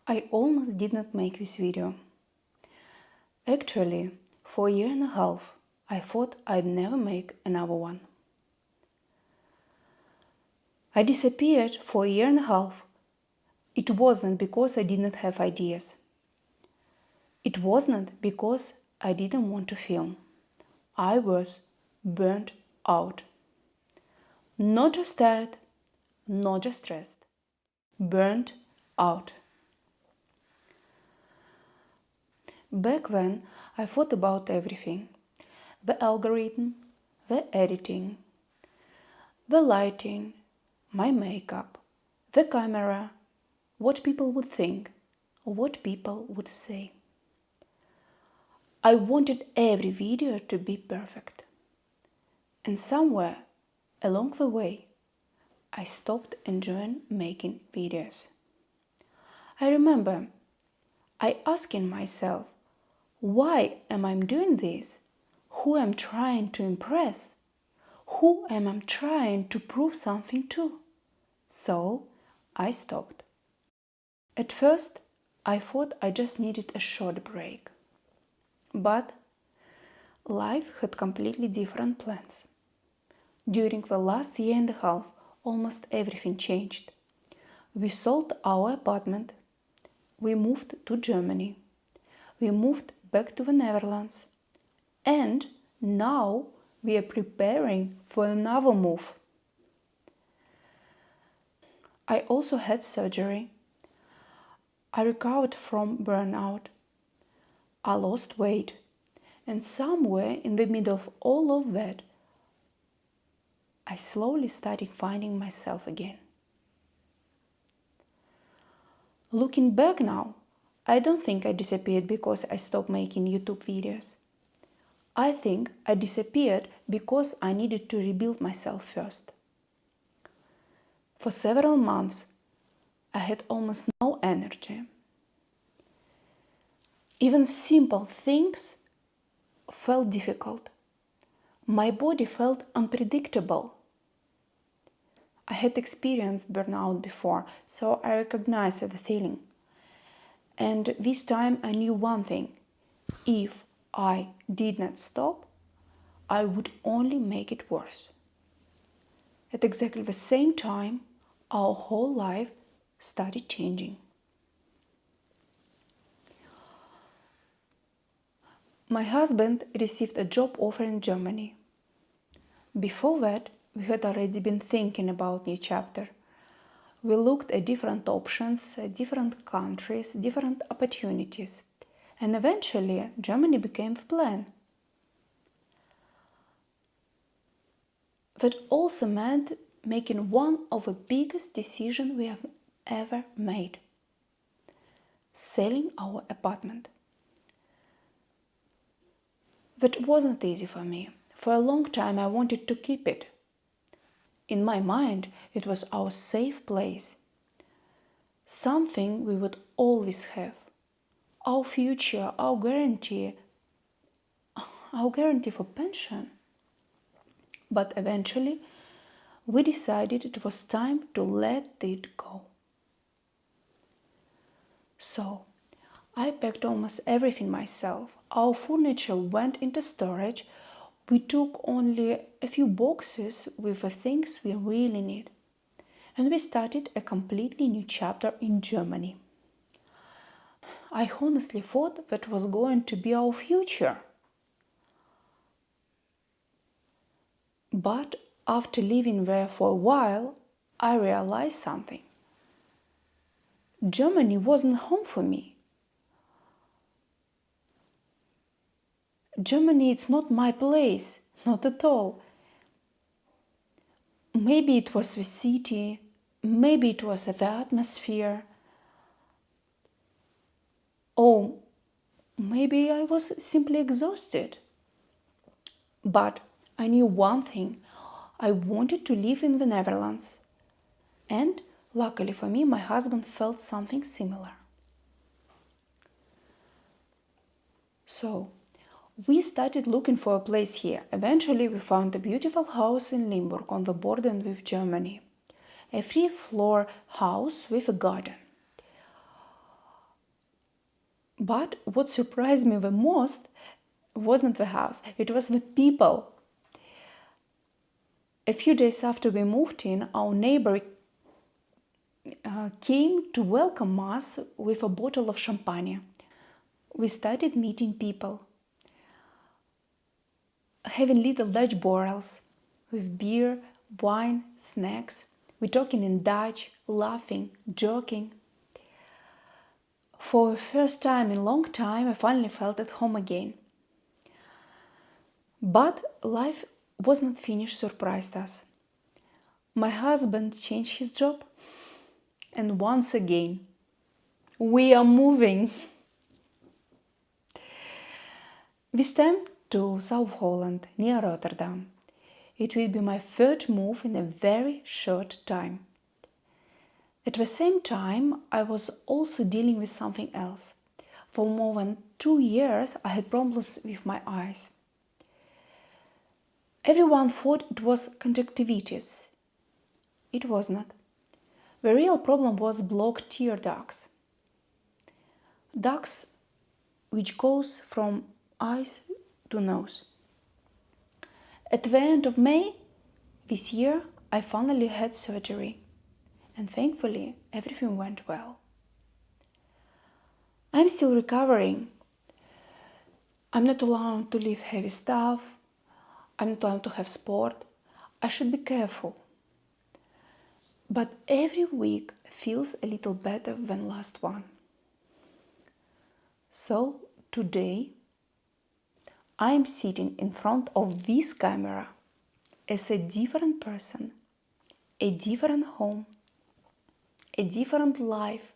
I almost did not make this video. Actually, for a year and a half, I thought I'd never make another one. I disappeared for a year and a half. It wasn't because I didn't have ideas. It wasn't because I didn't want to film. I was burnt out. Not just tired, not just stressed. Burnt out. Back then, I thought about everything. The algorithm, the editing, the lighting, my makeup, the camera, what people would think, what people would say. I wanted every video to be perfect. And somewhere along the way, I stopped enjoying making videos. I remember I asking myself, why am I doing this? Who am I trying to impress? Who am I trying to prove something to? So I stopped. At first, I thought I just needed a short break. But life had completely different plans. During the last year and a half, almost everything changed. We sold our apartment. We moved to Germany. We moved back to the Netherlands. And now we are preparing for another move. I also had surgery. I recovered from burnout. I lost weight. And somewhere in the middle of all of that, I slowly started finding myself again. Looking back now, I don't think I disappeared because I stopped making YouTube videos. I think I disappeared because I needed to rebuild myself first. For several months, I had almost no energy. Even simple things felt difficult. My body felt unpredictable. I had experienced burnout before, so I recognized the feeling. And this time I knew one thing. If I did not stop, I would only make it worse. At exactly the same time, our whole life started changing. My husband received a job offer in Germany. Before that, we had already been thinking about new chapter. We looked at different options, different countries, different opportunities. And eventually, Germany became the plan. That also meant making one of the biggest decisions we have ever made. Selling our apartment. That wasn't easy for me. For a long time I wanted to keep it. In my mind, it was our safe place. Something we would always have. Our future, our guarantee for pension. But eventually, we decided it was time to let it go. So, I packed almost everything myself. Our furniture went into storage. We took only a few boxes with the things we really need. And we started a completely new chapter in Germany. I honestly thought that was going to be our future. But after living there for a while, I realized something. Germany wasn't home for me. Germany is not my place, not at all. Maybe it was the city, maybe it was the atmosphere. Or maybe I was simply exhausted. But I knew one thing. I wanted to live in the Netherlands. And luckily for me, my husband felt something similar. So, we started looking for a place here. Eventually, we found a beautiful house in Limburg on the border with Germany. A 3-floor house with a garden. But what surprised me the most wasn't the house, it was the people. A few days after we moved in, our neighbor came to welcome us with a bottle of champagne. We started meeting people, having little Dutch borrels with beer, wine, snacks. We're talking in Dutch, laughing, joking. For the first time in a long time, I finally felt at home again. But life was not finished, surprised us. My husband changed his job, and once again, we are moving. This time to South Holland, near Rotterdam. It will be my third move in a very short time. At the same time, I was also dealing with something else. For more than 2 years, I had problems with my eyes. Everyone thought it was conjunctivitis. It was not. The real problem was blocked tear ducts. Ducts which goes from eyes to nose. At the end of May this year, I finally had surgery, and thankfully everything went well. I'm still recovering. I'm not allowed to lift heavy stuff. I'm not allowed to have sport. I should be careful. But every week feels a little better than last one. So today, I'm sitting in front of this camera as a different person, a different home, a different life,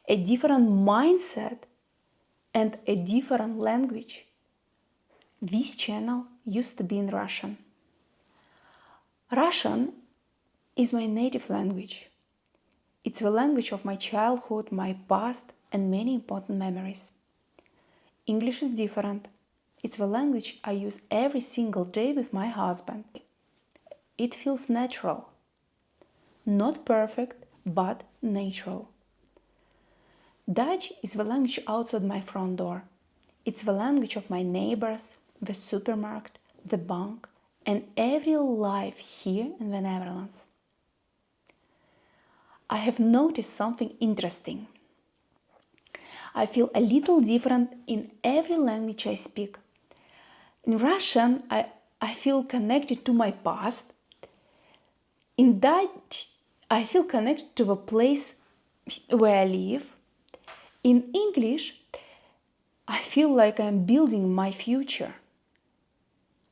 a different mindset, and a different language. This channel used to be in Russian. Russian is my native language. It's the language of my childhood, my past, and many important memories. English is different. It's the language I use every single day with my husband. It feels natural. Not perfect, but natural. Dutch is the language outside my front door. It's the language of my neighbors, the supermarket, the bank, and every life here in the Netherlands. I have noticed something interesting. I feel a little different in every language I speak. In Russian, I feel connected to my past. In Dutch, I feel connected to the place where I live. In English, I feel like I'm building my future.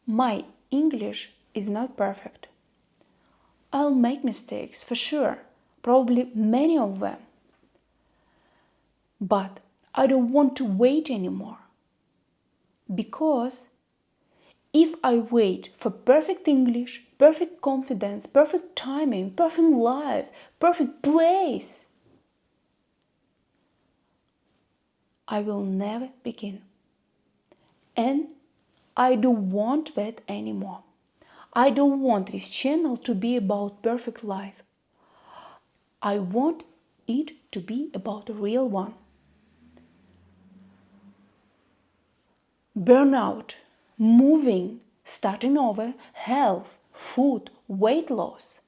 My English is not perfect. I'll make mistakes, for sure, probably many of them. But I don't want to wait anymore. Because if I wait for perfect English, perfect confidence, perfect timing, perfect life, perfect place, I will never begin. And I don't want that anymore. I don't want this channel to be about perfect life. I want it to be about a real one. Burnout, moving, starting over, health, food, weight loss.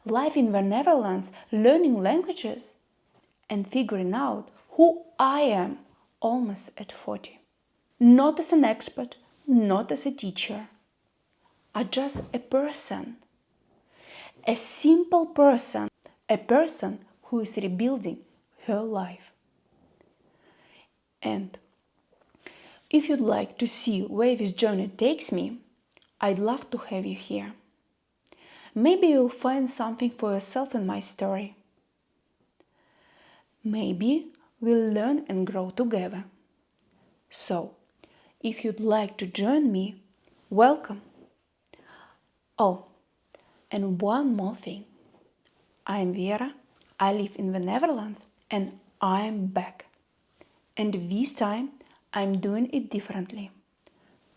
Life in the Netherlands, learning languages, and figuring out who I am almost at 40. Not as an expert, not as a teacher. I'm just a person. A simple person. A person who is rebuilding her life. And if you'd like to see where this journey takes me, I'd love to have you here. Maybe you'll find something for yourself in my story. Maybe we'll learn and grow together. So, if you'd like to join me, welcome. Oh, and one more thing. I'm Vera, I live in the Netherlands, and I'm back. And this time, I'm doing it differently.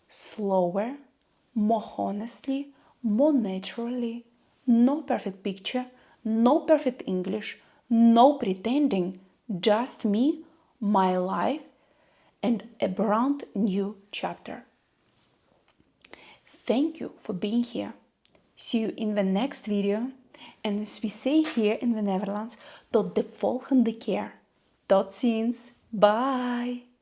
Slower, more honestly, more naturally. No perfect picture, no perfect English, no pretending, just me, my life, and a brand new chapter. Thank you for being here. See you in the next video. En as we say here in the Netherlands, tot de volgende keer. Tot ziens. Bye.